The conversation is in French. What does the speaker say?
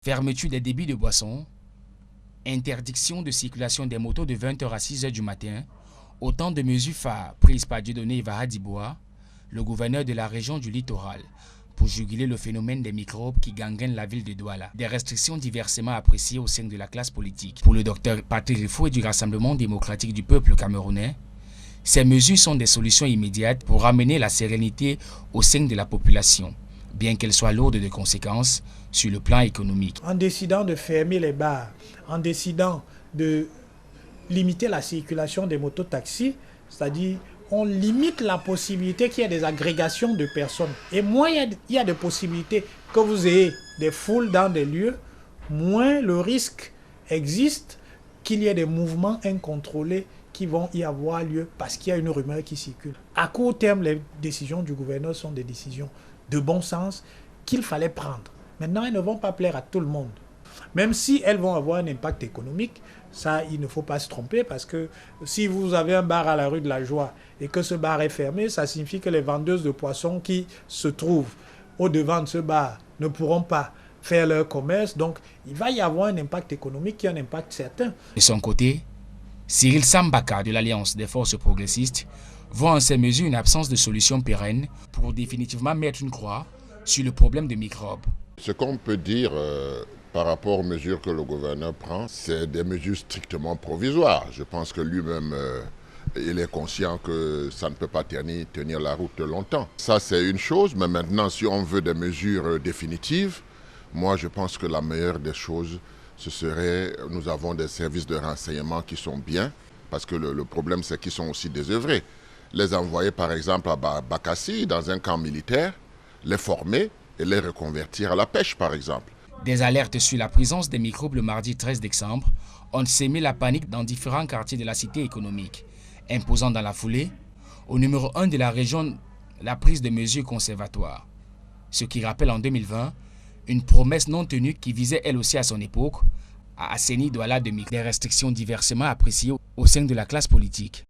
Fermeture des débits de boissons, interdiction de circulation des motos de 20 h à 6 h du matin, autant de mesures phares prises par Dieudonné Ivara-Dibois, le gouverneur de la région du littoral, pour juguler le phénomène des microbes qui gangrènent la ville de Douala. Des restrictions diversement appréciées au sein de la classe politique. Pour le docteur Patrick Rifou et du Rassemblement démocratique du peuple camerounais, ces mesures sont des solutions immédiates pour ramener la sérénité au sein de la population, bien qu'elles soient lourdes de conséquences sur le plan économique. En décidant de fermer les bars, en décidant de limiter la circulation des mototaxis, c'est-à-dire on limite la possibilité qu'il y ait des agrégations de personnes. Et moins il y a de possibilités que vous ayez des foules dans des lieux, moins le risque existe qu'il y ait des mouvements incontrôlés qui vont y avoir lieu parce qu'il y a une rumeur qui circule. À court terme, les décisions du gouverneur sont des décisions de bon sens qu'il fallait prendre. Maintenant, elles ne vont pas plaire à tout le monde. Même si elles vont avoir un impact économique, ça, il ne faut pas se tromper parce que si vous avez un bar à la rue de la Joie et que ce bar est fermé, ça signifie que les vendeuses de poissons qui se trouvent au-devant de ce bar ne pourront pas faire leur commerce. Donc, il va y avoir un impact économique qui est un impact certain. De son côté, Cyril Sambaka de l'Alliance des forces progressistes voit en ces mesures une absence de solution pérenne pour définitivement mettre une croix sur le problème des microbes. Ce qu'on peut dire par rapport aux mesures que le gouverneur prend, c'est des mesures strictement provisoires. Je pense que lui-même, il est conscient que ça ne peut pas tenir la route longtemps. Ça, c'est une chose, mais maintenant, si on veut des mesures définitives, moi, je pense que la meilleure des choses, ce serait, nous avons des services de renseignement qui sont bien, parce que le problème, c'est qu'ils sont aussi désœuvrés. Les envoyer, par exemple, à Bakassi, dans un camp militaire, les former et les reconvertir à la pêche, par exemple. Des alertes sur la présence des microbes le mardi 13 décembre ont sémé la panique dans différents quartiers de la cité économique, imposant dans la foulée, au numéro 1 de la région, la prise de mesures conservatoires. Ce qui rappelle en 2020 une promesse non tenue qui visait elle aussi à son époque à assainir Douala de microbes. Des restrictions diversement appréciées au sein de la classe politique.